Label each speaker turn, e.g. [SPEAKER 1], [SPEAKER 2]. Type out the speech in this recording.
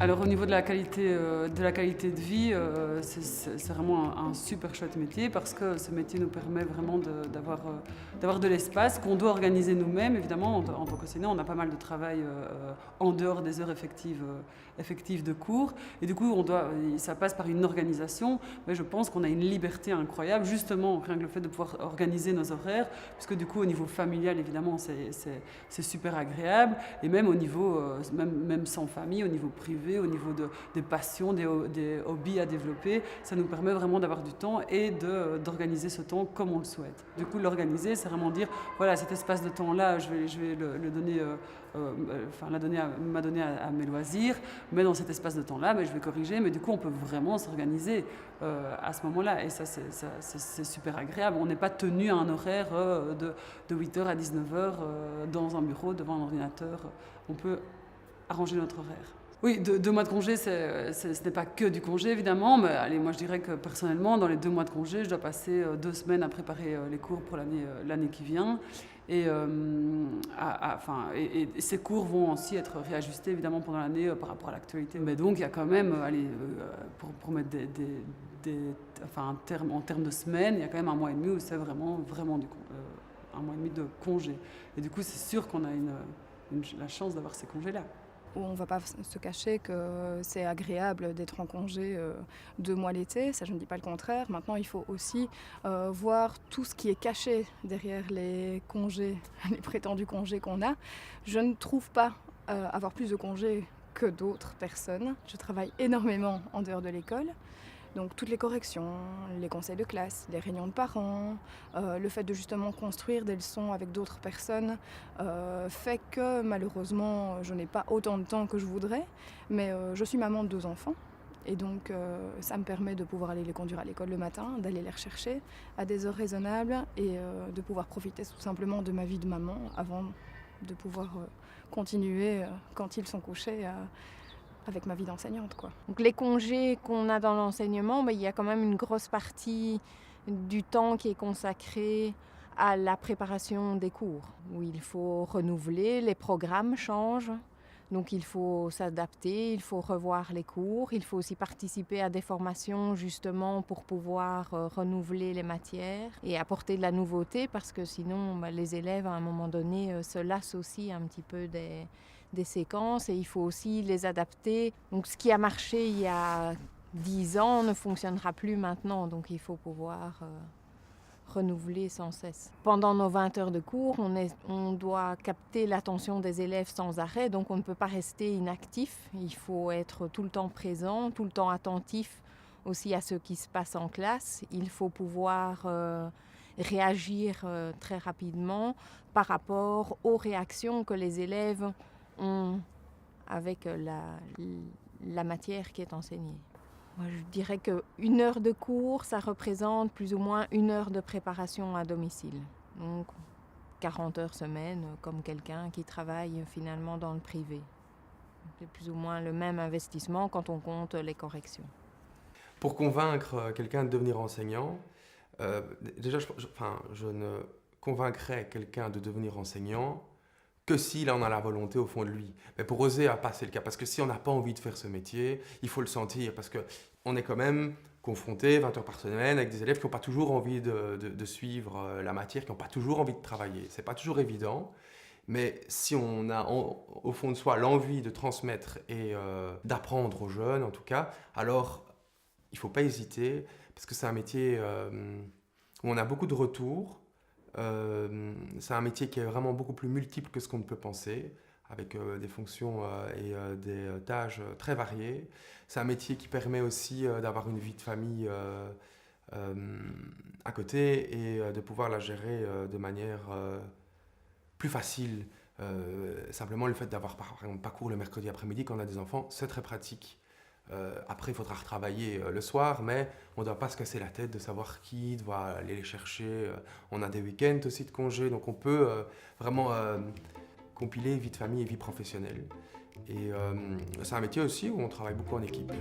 [SPEAKER 1] Alors au niveau de la qualité de vie, c'est vraiment un super chouette métier parce que ce métier nous permet vraiment d'avoir de l'espace qu'on doit organiser nous-mêmes. Évidemment, en tant qu'enseignant, on a pas mal de travail en dehors des heures effectives de cours. Et du coup, ça passe par une organisation. Mais je pense qu'on a une liberté incroyable, justement, rien que le fait de pouvoir organiser nos horaires, puisque du coup, au niveau familial, évidemment, c'est super agréable. Et même au niveau, même sans famille, au niveau privé, au niveau des passions, des hobbies à développer, ça nous permet vraiment d'avoir du temps et d'organiser ce temps comme on le souhaite. Du coup, l'organiser, c'est vraiment dire, voilà, cet espace de temps-là, je vais le donner, m'adonner à mes loisirs, mais dans cet espace de temps-là, je vais corriger, mais du coup, on peut vraiment s'organiser à ce moment-là, et ça, c'est super agréable. On n'est pas tenu à un horaire de 8h à 19h dans un bureau, devant un ordinateur. On peut arranger notre horaire. Oui, 2 mois de congé, ce n'est pas que du congé, évidemment, mais allez, moi je dirais que personnellement, dans les 2 mois de congé, je dois passer 2 semaines à préparer les cours pour l'année qui vient. Et, et ces cours vont aussi être réajustés, évidemment, pendant l'année par rapport à l'actualité. Mais donc, il y a quand même, pour mettre en termes de semaines, il y a quand même 1 mois et demi où c'est vraiment un mois et demi de congé. Et du coup, c'est sûr qu'on a la chance d'avoir ces congés-là.
[SPEAKER 2] On ne va pas se cacher que c'est agréable d'être en congé 2 mois l'été, ça je ne dis pas le contraire. Maintenant, il faut aussi voir tout ce qui est caché derrière les congés, les prétendus congés qu'on a. Je ne trouve pas avoir plus de congés que d'autres personnes. Je travaille énormément en dehors de l'école. Donc toutes les corrections, les conseils de classe, les réunions de parents, le fait de justement construire des leçons avec d'autres personnes fait que malheureusement je n'ai pas autant de temps que je voudrais, mais je suis maman de 2 enfants et donc ça me permet de pouvoir aller les conduire à l'école le matin, d'aller les rechercher à des heures raisonnables et de pouvoir profiter tout simplement de ma vie de maman avant de pouvoir continuer quand ils sont couchés avec ma vie d'enseignante, quoi.
[SPEAKER 3] Donc les congés qu'on a dans l'enseignement, il y a quand même une grosse partie du temps qui est consacré à la préparation des cours, où il faut renouveler, les programmes changent, donc il faut s'adapter, il faut revoir les cours, il faut aussi participer à des formations justement pour pouvoir renouveler les matières et apporter de la nouveauté, parce que sinon les élèves à un moment donné se lassent aussi un petit peu des séquences et il faut aussi les adapter. Donc ce qui a marché il y a 10 ans ne fonctionnera plus maintenant, donc il faut pouvoir renouveler sans cesse. Pendant nos 20 heures de cours, on doit capter l'attention des élèves sans arrêt, donc on ne peut pas rester inactif. Il faut être tout le temps présent, tout le temps attentif aussi à ce qui se passe en classe. Il faut pouvoir réagir très rapidement par rapport aux réactions que les élèves ont avec la matière qui est enseignée. Moi, je dirais qu'une heure de cours, ça représente plus ou moins 1 heure de préparation à domicile. Donc 40 heures semaine, comme quelqu'un qui travaille finalement dans le privé. C'est plus ou moins le même investissement quand on compte les corrections.
[SPEAKER 4] Pour convaincre quelqu'un de devenir enseignant, déjà, je ne convaincrais quelqu'un de devenir enseignant que s'il en a la volonté au fond de lui. Mais pour oser à passer le cap, parce que si on n'a pas envie de faire ce métier, il faut le sentir, parce qu'on est quand même confronté 20 heures par semaine avec des élèves qui n'ont pas toujours envie de suivre la matière, qui n'ont pas toujours envie de travailler. C'est pas toujours évident, mais si on a au fond de soi l'envie de transmettre et d'apprendre aux jeunes en tout cas, alors il ne faut pas hésiter, parce que c'est un métier où on a beaucoup de retours. C'est un métier qui est vraiment beaucoup plus multiple que ce qu'on ne peut penser, avec des fonctions et des tâches très variées. C'est un métier qui permet aussi d'avoir une vie de famille à côté et de pouvoir la gérer de manière plus facile. Simplement le fait d'avoir par exemple pas cours le mercredi après-midi quand on a des enfants, c'est très pratique. Après, il faudra retravailler le soir, mais on ne doit pas se casser la tête de savoir qui doit aller les chercher. On a des week-ends aussi de congés, donc on peut vraiment compiler vie de famille et vie professionnelle. Et c'est un métier aussi où on travaille beaucoup en équipe.